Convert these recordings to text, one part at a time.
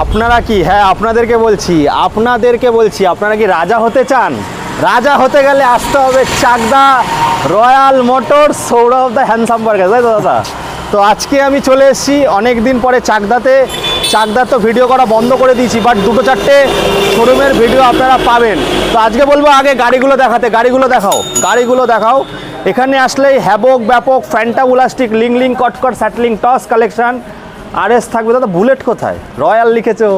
আপনারা কি, হ্যাঁ আপনাদেরকে বলছি আপনারা কি রাজা হতে চান? রাজা হতে গেলে আসতে হবে Chakdah Royal Motors, Sourav the handsome burger, তাই তো দাদা? তো আজকে আমি চলে এসেছি অনেক দিন পরে চাকদাতে। চাকদার তো ভিডিও করা বন্ধ করে দিয়েছি, বাট দুটো চারটে শোরুমের ভিডিও আপনারা পাবেন। তো আজকে বলবো আগে গাড়িগুলো দেখাতে। গাড়িগুলো দেখাও। এখানে আসলেই হ্যাবক ব্যাপক ফ্যান্টাবুলাস্টিক লিং কটকট স্যাটলিং টস কালেকশন আরএস থাকবে। দাদা বুলেট কোথায়? রয়্যাল লিখেছো।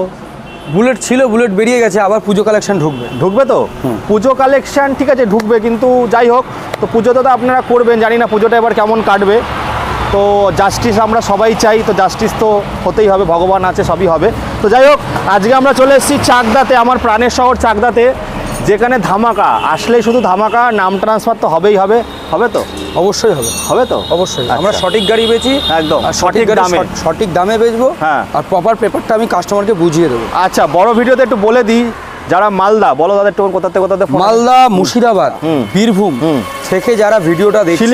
বুলেট ছিল, বুলেট বেরিয়ে গেছে, আবার পুজো কালেকশন ঢুকবে তো পুজো কালেকশন ঠিক আছে ঢুকবে, কিন্তু যাই হোক, তো পুজোতে তো আপনারা করবেন, জানি না পুজোটা এবার কেমন কাটবে। তো জাস্টিস আমরা সবাই চাই, তো জাস্টিস তো হতেই হবে, ভগবান আছে, সবই হবে। তো যাই হোক, আজকে আমরা চলে এসেছি চাকদাতে, আমার প্রাণের শহর চাকদাতে, যেখানে ধামাকা। আসলেই শুধু ধামাকা, নাম ট্রান্সফার তো হবে তো? অবশ্যই হবে তো অবশ্যই। আমরা সঠিক গাড়ি বেচি, একদম সঠিক দামে বেচবো। হ্যাঁ, আর প্রপার পেপারটা আমি কাস্টমারকে বুঝিয়ে দেবো। আচ্ছা, বড় ভিডিওতে একটু বলে দিই, যারা মালদা, বলো তাদের একটু কোথাতে মালদা, মুর্শিদাবাদ, বীরভূম থেকে যারা ভিডিওটা দেখছেন,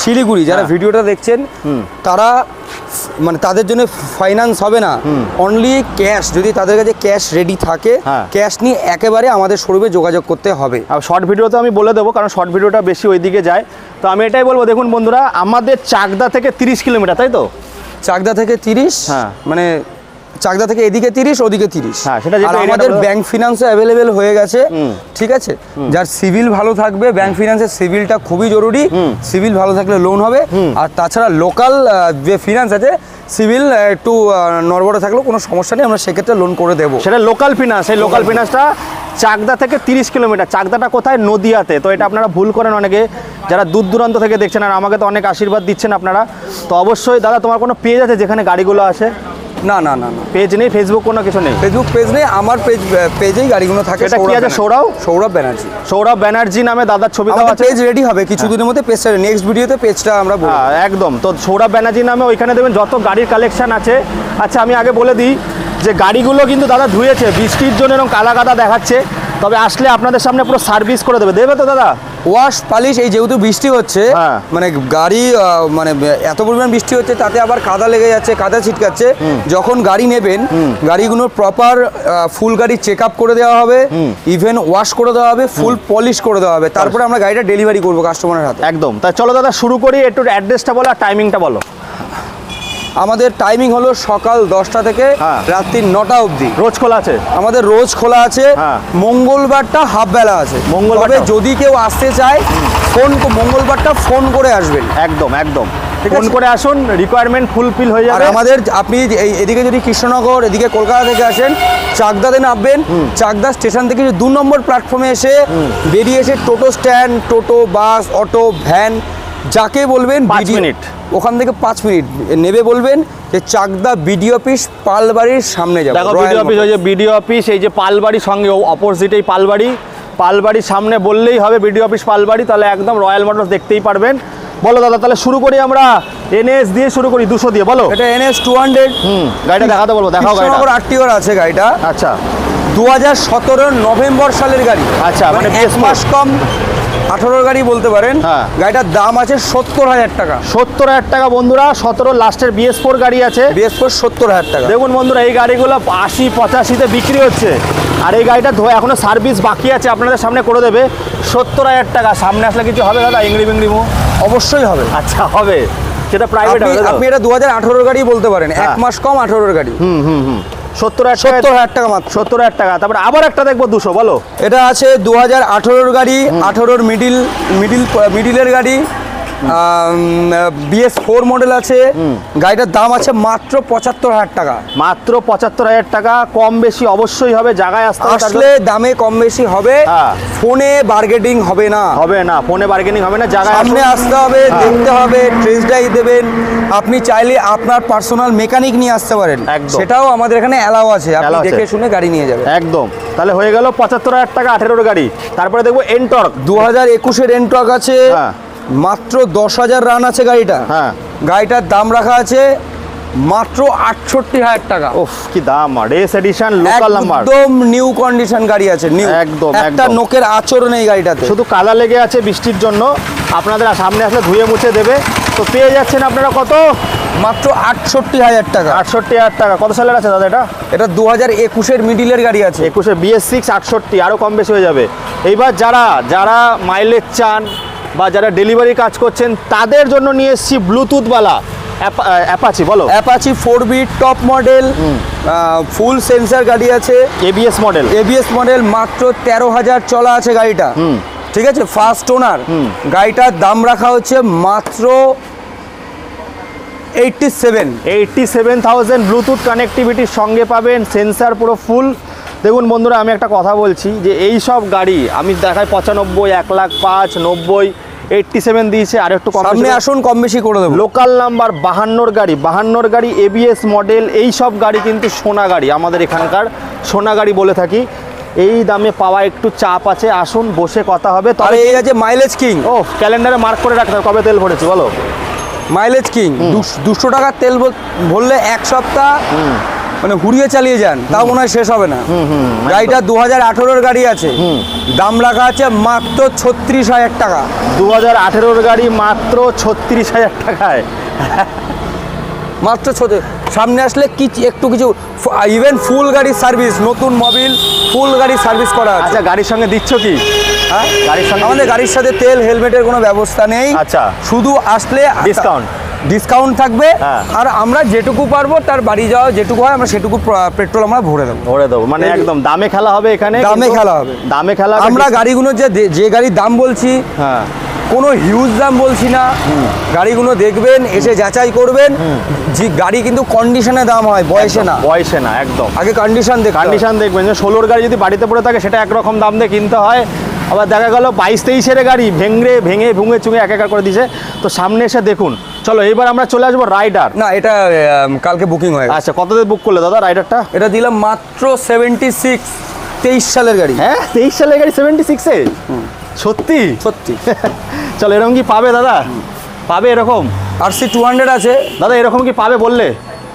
শিলিগুড়ি যারা ভিডিওটা দেখছেন, তারা মানে তাদের জন্য ফাইন্যান্স হবে না, অনলি ক্যাশ। যদি তাদের কাছে ক্যাশ রেডি থাকে, ক্যাশ নিয়ে একেবারে আমাদের শোরুমে যোগাযোগ করতে হবে। আর শর্ট ভিডিও তো আমি বলে দেবো, কারণ শর্ট ভিডিওটা বেশি ওইদিকে যায়। তো আমি এটাই বলবো, দেখুন বন্ধুরা, আমাদের চাকদা থেকে 30 কিলোমিটার, তাই তো? চাকদা থেকে 30, মানে চাকদা থেকে এদিকে 30, ওদিকে 30। হ্যাঁ, সেটা আর আমাদের ব্যাংক ফিনান্সে অ্যাভেলেবেল হয়ে গেছে, ঠিক আছে? যার সিভিল ভালো থাকবে, ব্যাংক ফিনান্সের সিভিলটা খুবই জরুরি, সিভিল ভালো থাকলে লোন হবে। আর তাছাড়া লোকাল যে ফিনান্স আছে, সিভিল একটু নড়বড়ে থাকলেও কোনো সমস্যা নেই, আমরা সেক্ষেত্রে লোন করে দেবো। সেটা লোকাল ফিনান্স, এই লোকাল ফিনান্সটা চাকদা থেকে 30 কিলোমিটার। চাকদাটা কোথায়? নদিয়াতে। তো এটা আপনারা ভুল করেন অনেকে, যারা দূর দূরান্ত থেকে দেখছেন, আর আমাকে তো অনেক আশীর্বাদ দিচ্ছেন আপনারা। তো অবশ্যই দাদা, তোমার কোনো পেজ আছে যেখানে গাড়িগুলো আসে? না, পেজ নেই, ফেসবুক কোনো কিছু নেই? ফেসবুক পেজ নেই, আমার পেজেই গাড়িগুলো থাকে। এটা কি আছে? সৌরভ ব্যানার্জি নামে দাদার ছবি দেওয়া আছে। পেজ রেডি হবে কিছুদিনের মধ্যে, পেজটা নেক্সট ভিডিওতে পেজটা আমরা বলবো। একদম। তো সৌরভ ব্যানার্জি নামে ওইখানে দেবেন যত গাড়ির কালেকশন আছে। আচ্ছা, আমি আগে বলে দিই যে গাড়িগুলো কিন্তু দাদা ধুয়েছে, বৃষ্টির জন্য এরকম কালা কাদা দেখাচ্ছে, তবে আসলে আপনাদের সামনে পুরো সার্ভিস করে দেবে তো দাদা? ওয়াশ পালিশ, এই যেহেতু বৃষ্টি হচ্ছে, মানে গাড়ি মানে এত পরিমাণ বৃষ্টি হচ্ছে, তাতে আবার কাদা লেগে যাচ্ছে, কাদা ছিটকাচ্ছে। যখন গাড়ি নেবেন, গাড়িগুলোর প্রপার ফুল গাড়ি চেক আপ করে দেওয়া হবে, ইভেন ওয়াশ করে দেওয়া হবে, ফুল পলিশ করে দেওয়া হবে, তারপরে আমরা গাড়িটা ডেলিভারি করবো কাস্টমারের হাতে। একদম। তা চলো দাদা শুরু করি, একটু অ্যাড্রেসটা বলো আর টাইমিংটা বলো। আমাদের টাইমিং হলো সকাল 10টা থেকে রাত্রি 9টা অবধি। রোজ খোলা আছে আমাদের? রোজ খোলা আছে, মঙ্গলবারটা হাফ বেলা আছে। তবে যদি কেউ আসতে চায়, মঙ্গলবারটা ফোন করে আসবেন। একদম ফোন করে আসুন, রিকোয়ারমেন্ট ফুলফিল হয়ে যাবে। আর আমাদের, আপনি এদিকে যদি কৃষ্ণনগর, এদিকে কলকাতা থেকে আসেন, চাকদাতে নামবেন, চাকদা স্টেশন থেকে 2 নম্বর প্ল্যাটফর্মে এসে বেরিয়ে এসে টোটো স্ট্যান্ড, টোটো, বাস, অটো, ভ্যান, যাকে বলবেন 5 মিনিট, ওখান থেকে 5 মিনিট নেবে বলবেন যে চাকদা বিডিও অফিস পালবাড়ির সামনে যাবে। দেখো বিডিও অফিস, ওই যে বিডিও অফিস, এই যে পালবাড়ির সঙ্গে অপোজিটেই পালবাড়ির সামনে বললেই হবে বিডিও অফিস পালবাড়ি, তাহলে একদম রয়্যাল মোটরস দেখতেই পারবেন। বলো দাদা, তাহলে শুরু করি আমরা এনএস দিয়ে শুরু করি, 200 দিয়ে বলো। এটা NS 200। গাড়িটা দেখাতে বলবো, দেখাও গাড়িটা। আরটিওর আছে গাড়িটা। আচ্ছা, 2017 নভেম্বর সালের গাড়ি। আচ্ছা, মানে 1 মাস কম 18 গাড়ি বলতে পারেন। গাড়িটার দাম আছে 70,000 টাকা। 70,000 টাকা বন্ধুরা, 17 লাস্টের BS4 গাড়ি আছে, BS4 70,000 টাকা। দেখুন বন্ধুরা, এই গাড়িগুলো 80-85-তে বিক্রি হচ্ছে, আর এই গাড়িটা এখনো সার্ভিস বাকি আছে, আপনাদের সামনে করে দেবে 70,000 টাকা। সামনে আসলে কিছু হবে দাদা? ইংরি বিংরি অবশ্যই হবে। আচ্ছা, হবে, সেটা প্রাইভেট হবে। আপনি এটা 2018 গাড়ি বলতে পারেন, 1 মাস কম 18 গাড়ি। 70,000 টাকা মাত্র, 70,000 টাকা। তারপরে আবার একটা দেখবো 200, বলো। এটা আছে 2018 গাড়ি, 18 মিডিলের গাড়ি, BS4 মডেল আছে। গাড়িটার দাম আছে মাত্র 75,000 টাকা। মাত্র 75,000 টাকা। কম বেশি অবশ্যই হবে, জায়গায় আসলে দামে কম বেশি হবে, ফোনে বার্গেনিং হবে না, ফোনে বার্গেনিং হবে না, জায়গায় সামনে আসতে হবে, দেখতে হবে, টেস্ট ড্রাইভ দেবেন। আপনি চাইলে আপনার পার্সোনাল মেকানিক নিয়ে আসতে পারেন, সেটাও আমাদের এখানে অ্যালাউ আছে, আপনি দেখে শুনে গাড়ি নিয়ে যাবেন। একদম। তাহলে হয়ে গেল 75,000 টাকা 18 গাড়ি। তারপরে দেখবো এনটর্ক, 2021-এর এনটর্ক আছে, মাত্র 10,000 রান আছে গাড়িটা। গাড়িটার দাম রাখা আছে মাত্র 68,000 টাকা। ওফ, কি দাম! রেস এডিশন, লোকাল নাম্বার, একদম নিউ কন্ডিশন গাড়ি আছে, নিউ। একদম একটা নোকের আঁচড় নেই গাড়িটাতে, শুধু কাদা লেগে আছে বৃষ্টির জন্য। আপনাদের সামনে আসলে ধুয়ে মুছে দেবে, তো পেয়ে যাচ্ছেন আপনারা কত? মাত্র 68,000 টাকা। 68,000 টাকা। কত সালের আছে দাদা এটা? এটা 2021-এর মিডিলের গাড়ি আছে। 21-এ BS6 68, আরও কম বেশি হয়ে যাবে। এইবার যারা মাইলেজ চান বা যারা ডেলিভারি কাজ করছেন তাদের জন্য নিয়ে এসেছি ব্লুটুথওয়ালা অ্যাপাচি। বলো। অ্যাপাচি 4B টপ মডেল, ফুল সেন্সার গাড়ি আছে, ABS মডেল, মাত্র 13,000 চলা আছে গাড়িটা। ঠিক আছে, ফার্স্ট ওনার। গাড়িটার দাম রাখা হচ্ছে মাত্র 87,000। ব্লুটুথ কানেক্টিভিটির সঙ্গে পাবেন, সেন্সার পুরো ফুল। দেখুন বন্ধুরা, আমি একটা কথা বলছি যে এই সব গাড়ি আমি দেখাই 95, 1,05,000, 90, 87 দিয়েছে। আর একটু সামনে আসুন, কম বেশি করে দেবো। লোকাল নাম্বার 52 গাড়ি, ABS মডেল। এই সব গাড়ি কিন্তু সোনা গাড়ি, আমাদের এখানকার সোনা গাড়ি বলে থাকি। এই দামে পাওয়া একটু চাপ আছে, আসুন বসে কথা হবে। আর এই আছে মাইলেজ কিং। ও, ক্যালেন্ডারে মার্ক করে রাখতে হবে কবে তেল ভরেছি। বলো। মাইলেজ কিং 200 টাকার তেল ভরলে 1 সপ্তাহ মানে হুড়িয়ে চালিয়ে যান, তাও মনে হয় শেষ হবে না। গাড়িটা 2018-এর গাড়ি আছে, দাম রাখা আছে মাত্র 36,000 টাকা। 2018-এর গাড়ি মাত্র 36,000 টাকায়। মাত্র সামনে আসলে একটু কিছু ইভেন ফুল গাড়ির সার্ভিস, নতুন মোবিল ফুল গাড়ির সার্ভিস করা আছে। আচ্ছা, গাড়ির সঙ্গে দিচ্ছ কি? হ্যাঁ, গাড়ির সঙ্গে আমাদের গাড়ির সাথে তেল হেলমেটের কোনো ব্যবস্থা নেই। আচ্ছা, শুধু আসলে ডিসকাউন্ট থাকবে। হ্যাঁ। আর আমরা যেটুকু পারবো তার বাড়ি যাওয়া যেটুকু হয় আমরা সেটুকু পেট্রোল আমরা ভরে দেবো। মানে একদম দামে খেলা হবে এখানে। দামে খেলা হবে। আমরা গাড়িগুলো যে গাড়ির দাম বলছি, হ্যাঁ, কোনো হিউজ দাম বলছি না। গাড়িগুলো দেখবেন, এসে যাচাই করবেন। যে গাড়ি কিন্তু কন্ডিশনে দাম হয়, বয়সে না। একদম আগে কন্ডিশন দেখবেন। যে 16-র গাড়ি যদি বাড়িতে পড়ে থাকে সেটা একরকম দাম দিয়ে কিনতে হয়। আবার দেখা গেল 22-23-এর গাড়ি ভেঙে চুঙে এক করে দিয়েছে। তো সামনে এসে দেখুন। চলো এবার আমরা চলে আসবো রাইডার। না, এটা কালকে বুকিং হয়ে গেছে। আচ্ছা, কত দিয়ে বুক করলে দাদা রাইডারটা? এটা দিলাম মাত্র 76, 23 সালের গাড়ি। হ্যাঁ, 23 সালের গাড়ি 76-এ? সত্যি? চলো, এরকম কি পাবে দাদা? পাবে এরকম? RC 200 আছে দাদা, এরকম কি পাবে বললে?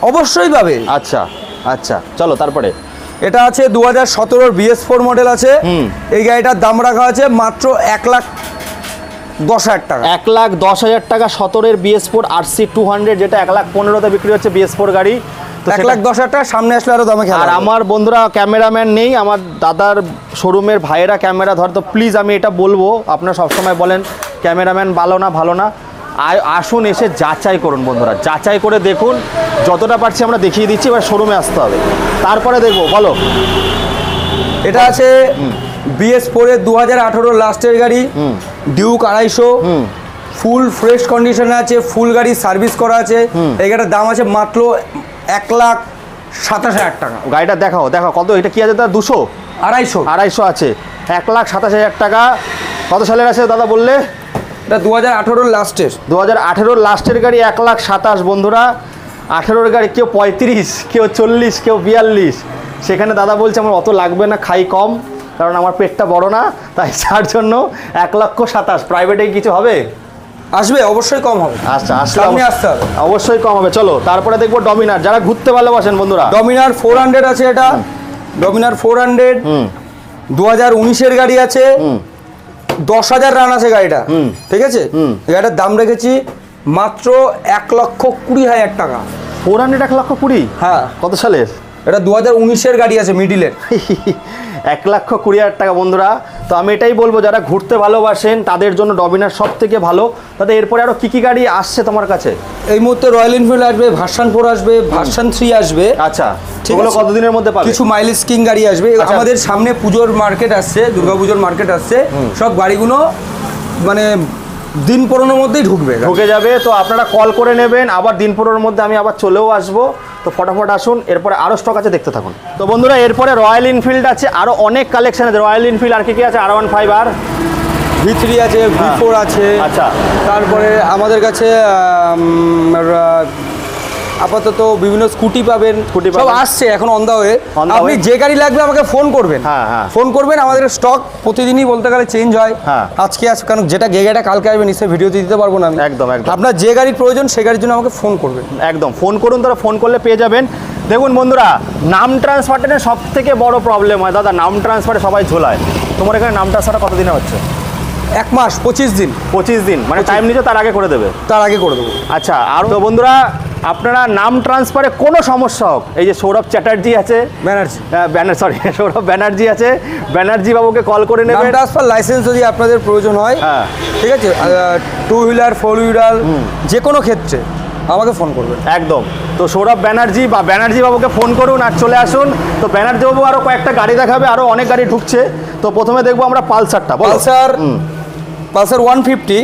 অবশ্যই পাবে। আচ্ছা, চলো তারপরে। এটা আছে 2017-র BS4 মডেল আছে। এই গাড়িটার দাম রাখা আছে মাত্র 1,10,000 টাকা। 1,10,000 টাকা। 17-এর BS4 RC 200, যেটা 1,15,000-তে বিক্রি হচ্ছে BS4 গাড়ি। তো 1,10,000 টাকা। সামনে আসলে আরো দামে খেলা। আর আমার বন্ধুরা ক্যামেরাম্যান নেই, আমার দাদার শোরুমের ভাইয়েরা ক্যামেরা ধর। তো প্লিজ আমি এটা বলবো, আপনারা সবসময় বলেন ক্যামেরাম্যান ভালো না। আসুন, এসে যাচাই করুন বন্ধুরা, যাচাই করে দেখুন। যতটা পারছি আমরা দেখিয়ে দিচ্ছি, এবার শোরুমে আসতে হবে, তারপরে দেখবো। বলো। এটা আছে BS4-এর 2018 লাস্টের গাড়ি, ডিউক 250, ফুল ফ্রেশ কন্ডিশনে আছে, ফুল গাড়ি সার্ভিস করা আছে। এই গাড়িটার দাম আছে মাত্র 1,27,000 টাকা। গাড়িটা দেখাও কত। এটা কি আছে দাদা? 200, 250 আছে। 1,27,000 টাকা। কত সালের আছে দাদা বললে? এটা 2018-র লাস্টের। 2018-র লাস্টের গাড়ি 1,27,000 বন্ধুরা। 18-র গাড়ি কেউ 35, কেউ 40, কেউ 42। সেখানে দাদা বলছে আমার অত লাগবে না, খাই কম, কারণ আমার পেটটা বড় না, তাই যার জন্য 1,27,000। প্রাইভেটে কিছু হবে? আসবে, অবশ্যই কম হবে। আচ্ছা, আসতে হবে, অবশ্যই কম হবে। চলো তারপরে দেখবো ডমিনার। যারা ঘুরতে ভালোবাসেন বন্ধুরা, ডমিনার 400 আছে। এটা ডমিনার 400 2019-এর গাড়ি আছে। 10,000 রান আছে গাড়িটা। ঠিক আছে, গাড়িটার দাম রেখেছি মাত্র 1,20,000 টাকা। 400 1,20,000? হ্যাঁ। কত সালের? এটা 2019-এর গাড়ি আছে, মিডিলের। 1,20,000 টাকা বন্ধুরা। তো আমি এটাই বলবো, যারা ঘুরতে ভালোবাসেন তাদের জন্য ডমিনার সব থেকে ভালো। তাতে এরপরে আরও কী গাড়ি আসছে তোমার কাছে? এই মুহূর্তে রয়্যাল এনফিল্ড আসবে, ভার্সন 4 আসবে, ভার্সন 3 আসবে। আচ্ছা, সেগুলো কতদিনের মধ্যে পাবে? কিছু মাইলেজ কিং গাড়ি আসবে। আমাদের সামনে পুজোর মার্কেট আসছে, দুর্গাপুজোর মার্কেট আসছে। সব গাড়িগুলো মানে দিন 15-এর মধ্যেই ঢুকে যাবে। তো আপনারা কল করে নেবেন, আবার দিন 15-এর মধ্যে আমি আবার চলেও আসবো। তো ফটাফট আসুন, এরপরে আরও স্টক আছে, দেখতে থাকুন। তো বন্ধুরা, এরপরে রয়্যাল এনফিল্ড আছে, আরও অনেক কালেকশন আছে। রয়্যাল এনফিল্ড আর কি আছে? R15 আর V3 আছে, V4 আছে। আচ্ছা, তারপরে আমাদের কাছে আপাতত বিভিন্ন স্কুটি পাবেন, সব আসছে এখন অন দা ওয়ে। আপনি যে গাড়ি লাগবে আমাকে ফোন করবেন। ফোন করবেন, আমাদের স্টক প্রতিদিনই বলতে গেলে চেঞ্জ হয়। আজকে আছে, কারণ যেটা গাড়িটা কালকে আসবে নিশ্চয়ই ভিডিওতে দিতে পারবো না। একদম। আপনার যে গাড়ির প্রয়োজন সেই গাড়ির জন্য আমাকে ফোন করবেন। একদম ফোন করুন, তারা ফোন করলে পেয়ে যাবেন। দেখুন বন্ধুরা, নাম ট্রান্সফারের সব থেকে বড় প্রবলেম হয় দাদা, নাম ট্রান্সফারে সবাই ঝোলায়। তোমার এখানে নাম ট্রান্সফারটা কতদিনে হচ্ছে? 1 মাস 25 দিন। 25 দিন মানে টাইম নিচ্ছে, তার আগে করে দেবে? তার আগে করে দেবো। আচ্ছা, আর তো বন্ধুরা আপনারা নাম ট্রান্সফারে কোনো সমস্যা হোক, এই যে সৌরভ চ্যাটার্জি আছে, সৌরভ ব্যানার্জি আছে, ব্যানার্জি বাবুকে কল করে নাম নেবেন। ট্রান্সফার লাইসেন্স যদি আপনাদের প্রয়োজন হয়, হ্যাঁ ঠিক আছে, 2 হুইলার 4 হুইলার যে কোনো ক্ষেত্রে আমাকে ফোন করবেন। একদম। তো সৌরভ ব্যানার্জি বা ব্যানার্জি বাবুকে ফোন করুন আর চলে আসুন। তো ব্যানার্জি বাবু আরও কয়েকটা গাড়ি দেখাবে, আরও অনেক গাড়ি ঢুকছে। তো প্রথমে দেখবো আমরা পালসারটা। পালসার 150,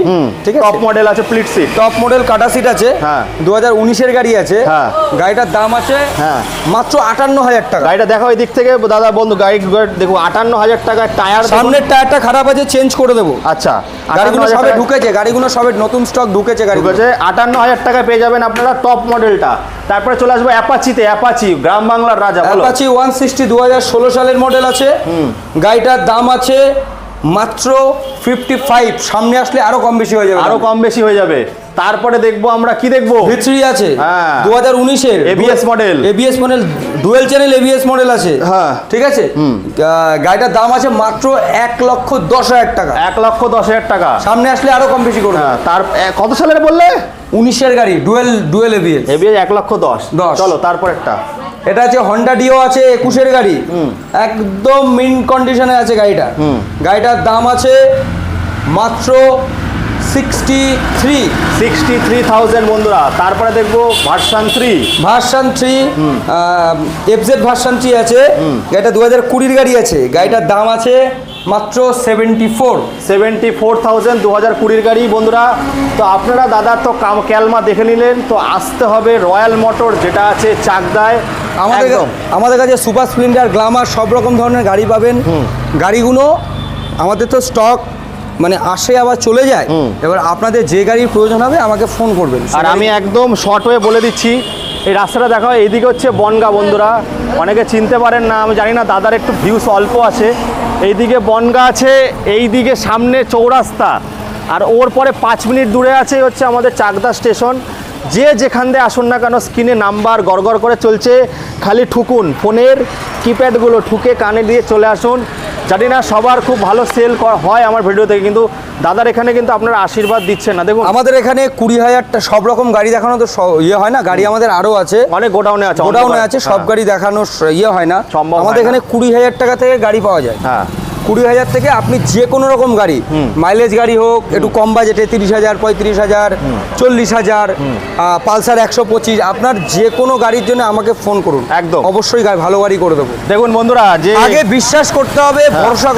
ঠিক আছে, টপ মডেল আছে, প্লিট সিট, টপ মডেল কাটা সিট আছে, হ্যাঁ 2019-এর গাড়ি আছে, হ্যাঁ গাড়িটার দাম আছে হ্যাঁ মাত্র 58,000 টাকা। গাড়িটা দেখো এই দিক থেকে দাদা বন্ধু, গাড়ি দেখো 58,000 টাকায় টায়ার, সামনের টায়ারটা খারাপ আছে, চেঞ্জ করে দেবো। আচ্ছা, গাড়িগুলো সবে ঢুকেছে, গাড়িগুলো সবে নতুন স্টক ঢুকেছে, গাড়িগুলো 58,000 টাকায় পেয়ে যাবেন আপনারা টপ মডেলটা। তারপরে চলে আসবো অ্যাপাচিতে, অ্যাপাচি গ্রাম বাংলার রাজা, অ্যাপাচি 160 2016 সালের মডেল আছে, গাড়িটার দাম আছে মাত্র 55। সামনে আসলে আরো কম বেশি হয়ে যাবে, আরো কম বেশি হয়ে যাবে। তারপরে দেখবো আমরা কি দেখবো, V3 আছে, হ্যাঁ 2019-এর ABS model, dual channel ABS model আছে, হ্যাঁ ঠিক আছে। গাড়িটার দাম আছে মাত্র 1,10,000 টাকা। 1,10,000 টাকা। সামনে আসলে আরো কম বেশি করবে। তার কত সালের বললে? 19-এর গাড়ি, ডুয়েল ABS 1,10,000। চলো তারপর একটা, এটা আছে হন্ডা ডিও আছে, 21-এর গাড়ি, একদম মিন্ট কন্ডিশনে আছে গাড়িটা। গাড়িটার দাম আছে মাত্র 63,000 বন্ধুরা। তারপরে দেখবো ভার্সন 3 FZ ভার্সন 3 আছে, গাড়িটা 2020-এর গাড়ি আছে, গাড়িটার দাম আছে মাত্র 74,000, 2020-এর গাড়ি বন্ধুরা। তো আপনারা দাদা তো ক্যালমা দেখে নিলেন, তো আসতে হবে রয়্যাল মোটর যেটা আছে চাকদায়। আমাদের কাছে সুপার স্প্লেন্ডার, গ্ল্যামার সব রকম ধরনের গাড়ি পাবেন। গাড়িগুলো আমাদের তো স্টক মানে আসে আবার চলে যায়, এবার আপনাদের যে গাড়ির প্রয়োজন হবে আমাকে ফোন করবেন। আর আমি একদম শর্ট হয়ে বলে দিচ্ছি, এই রাস্তাটা দেখো, এইদিকে হচ্ছে বনগা বন্ধুরা, অনেকে চিনতে পারেন না, আমি জানি না, দাদার একটু ভিউস অল্প আছে। এইদিকে বনগা আছে, এইদিকে সামনে চৌরাস্তা, আর ওর পরে 5 মিনিট দূরে আছে হচ্ছে আমাদের চাকদা স্টেশন। যে যেখান দিয়ে আসুন না কেন, স্ক্রিনে নাম্বার গড়গড় করে চলছে, খালি ঠুকুন, ফোনের কিপ্যাডগুলো ঠুকে কানে দিয়ে চলে আসুন। জানি না সবার খুব ভালো সেল হয় আমার ভিডিও থেকে, কিন্তু দাদার এখানে কিন্তু আপনারা আশীর্বাদ দিচ্ছেন না। দেখুন আমাদের এখানে 20,000টা সব রকম গাড়ি দেখানো তো ইয়ে হয় না, গাড়ি আমাদের আরও আছে, অনেক গোডাউনে আছে, সব গাড়ি দেখানো ইয়ে হয় না। আমাদের এখানে 20,000 টাকা থেকে গাড়ি পাওয়া যায়। হ্যাঁ 20,000 থেকে আপনি যে কোনো রকম গাড়ি, মাইলেজ গাড়ি হোক, একটু কম বাজেটে 30,000, 35,000, 40,000, পালসার 125, আপনার যে কোনো গাড়ির জন্য আমাকে ফোন করুন, একদম অবশ্যই ভালো গাড়ি করে দেবো। দেখুন বন্ধুরা, যে আগে বিশ্বাস করতে হবে, ভরসা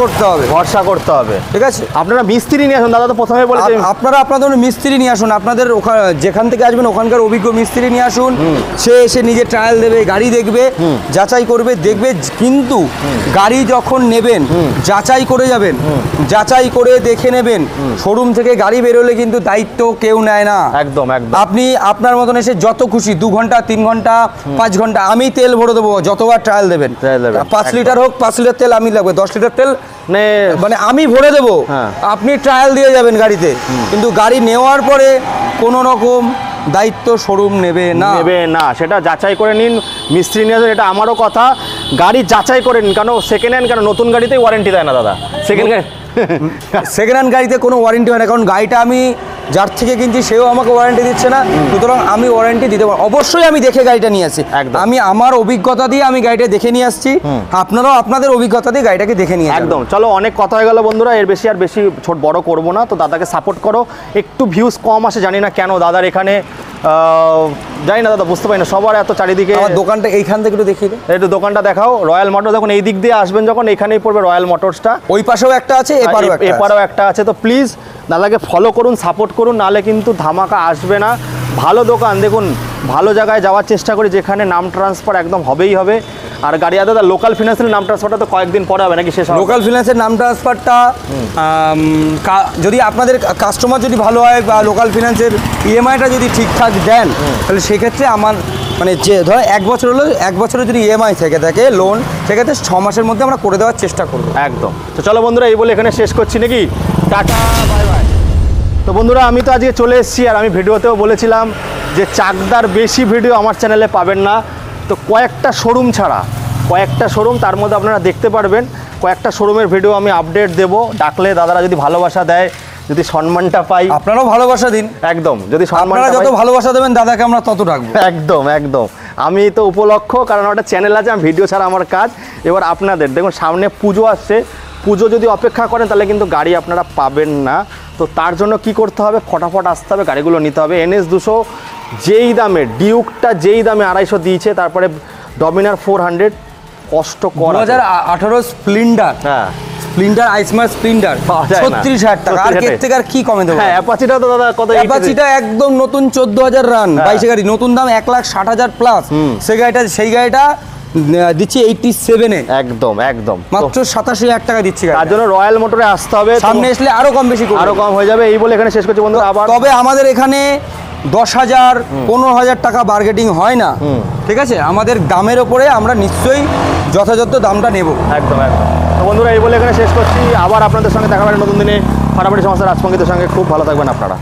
করতে হবে, ঠিক আছে। আপনারা মিস্ত্রি নিয়ে আসুন, দাদা তো প্রথমে বলেছেন আপনারা আপনাদের মিস্ত্রি নিয়ে আসুন, আপনাদের যেখান থেকে আসবেন ওখানকার অভিজ্ঞ মিস্ত্রি নিয়ে আসুন। সে এসে নিজে ট্রায়াল দেবে, গাড়ি দেখবে, যাচাই করবে, দেখবে। কিন্তু গাড়ি যখন নেবেন যাচাই করে যাবেন, যাচাই করে দেখে নেবেন। শোরুম থেকে গাড়ি বেরোলে কিন্তু দায়িত্ব কেউ নেয় না, একদম। আপনি আপনার মতন এসে যত খুশি 2 ঘন্টা 3 ঘন্টা 5 ঘন্টা আমি তেল ভরে দেবো, যতবার ট্রায়াল দেবেন। 5 লিটার হোক, 5 লিটার তেল আমি লাগবে, 10 লিটার তেল মানে আমি ভরে দেবো, আপনি ট্রায়াল দিয়ে যাবেন গাড়িতে। কিন্তু গাড়ি নেওয়ার পরে কোনো রকম দায়িত্ব শোরুম নেবে না, সেটা যাচাই করে নিন, মিস্ত্রি নিয়ে আসুন। এটা আমারও কথা, গাড়ি যাচাই করে নিন, কারণ সেকেন্ড হ্যান্ড, কেন নতুন গাড়িতেই ওয়ারেন্টি দেয় না দাদা। সেকেন্ড হ্যান্ড গাড়িতে কোনো ওয়ারেন্টি হয় না, কারণ গাড়িটা আমি যার থেকে কিনছি সেও আমাকে ওয়ারেন্টি দিচ্ছে না, সুতরাং আমি ওয়ারেন্টি দিতে পারবো। অবশ্যই আমি দেখে গাড়িটা নিয়ে আসি, আমি আমার অভিজ্ঞতা দিয়ে আমি গাড়িটা দেখে নিয়ে আসছি, আপনারাও আপনাদের অভিজ্ঞতা দিয়ে গাড়িটাকে দেখে নিয়ে একদম। চলো, অনেক কথা হয়ে গেল বন্ধুরা, এর বেশি আর বেশি ছোট বড় করবো না। তো দাদাকে সাপোর্ট করো, একটু ভিউজ কম আসে, জানি না কেন দাদার এখানে, জানি না দাদা, বুঝতে পারি না, সবার এত চারিদিকে। আমার দোকানটা এইখান থেকে একটু দেখিয়ে দাও, একটু দোকানটা দেখাও। রয়্যাল মোটর, দেখুন এই দিক দিয়ে আসবেন যখন, এখানেই পড়বে রয়্যাল মোটরসটা, ওই পাশেও একটা আছে, এপারেও একটা আছে। তো প্লিজ দাদাকে ফলো করুন, সাপোর্ট করুন, নাহলে কিন্তু ধামাকা আসবে না। ভালো দোকান, দেখুন ভালো জায়গায় যাওয়ার চেষ্টা করি, যেখানে নাম ট্রান্সফার একদম হবেই হবে। আর গাড়ি দাদা লোকাল ফিনান্সের নাম ট্রান্সফারটা তো কয়েকদিন পরে হবে নাকি শেষ? লোকাল ফিনান্সের নাম ট্রান্সফারটা যদি আপনাদের কাস্টমার যদি ভালো হয়, বা লোকাল ফিনান্সের ইএমআইটা যদি ঠিকঠাক দেন, তাহলে সেক্ষেত্রে আমার মানে যে ধরো 1 বছর হলো, 1 বছরের যদি ইএমআই থেকে থাকে লোন, সেক্ষেত্রে 6 মাসের মধ্যে আমরা করে দেওয়ার চেষ্টা করব। একদম। তো চলো বন্ধুরা, এই বলে এখানে শেষ করছি নাকি, টাটা বাই বাই। তো বন্ধুরা, আমি তো আজকে চলে এসেছি, আর আমি ভিডিওতেও বলেছিলাম যে চাকদার বেশি ভিডিও আমার চ্যানেলে পাবেন না। তো কয়েকটা শোরুম ছাড়া, কয়েকটা শোরুম, তার মধ্যে আপনারা দেখতে পারবেন কয়েকটা শোরুমের ভিডিও আমি আপডেট দেবো, ডাকলে দাদারা যদি ভালোবাসা দেয়, যদি সম্মানটা পাই, আপনারাও ভালোবাসা দিন। একদম, যদি আপনারা সম্মানটা যত পাই, ভালোবাসা দেবেন দাদাকে আমরা তত রাখবো। একদম একদম। আমি তো উপলক্ষ, কারণ একটা চ্যানেল আছে, আমি ভিডিও ছাড়া আমার কাজ। এবার আপনাদের দেখুন সামনে পুজো আসছে, পুজো যদি অপেক্ষা করেন তাহলে কিন্তু গাড়ি আপনারা পাবেন না। তো তার জন্য কি করতে হবে, ফটাফট আসতে হবে, গাড়িগুলো নিতে হবে। NS 200 যেই দামে, ডিউকটা যেই দামে 250 দিয়েছে, তারপরে ডমিনার 400 কষ্ট করা। 2018 স্প্লেন্ডার, হ্যাঁ স্প্লেন্ডার আইসমার স্প্লেন্ডার পাওয়া যায় না। 36,000 টাকা, আর 36,000 এর থেকে আর কি কমে দেবো? হ্যাঁ, অ্যাপাচিটা তো দাদা কত? অ্যাপাচিটা একদম নতুন 14,000 রান, 22 গাড়ি, নতুন দাম 1,60,000 প্লাস। সেই গাড়িটা দিচ্ছি 87-এ, একদম একদম। মাত্র 87,000 টাকা দিচ্ছি গাড়ি। তার জন্য রয়্যাল মোটরে আসতে হবে, সামনে আসলে আরো কম বেশি করবো। আরো কম হয়ে যাবে। এই বলে এখানে শেষ করছি বন্ধুরা। আবার তবে আমাদের এখানে 10,000 15,000 টাকা বার্গেটিং হয় না, ঠিক আছে? আমাদের দামের ওপরে আমরা নিশ্চয়ই যথাযথ দামটা নেব। একদম একদম। তো বন্ধুরা এই বলে এখানে শেষ করছি। আবার আপনাদের সঙ্গে দেখা হবে নতুন দিনে ফাটাফাটি সমস্যা রাজপঙ্কিতের সঙ্গে। খুব ভালো থাকবেন আপনারা।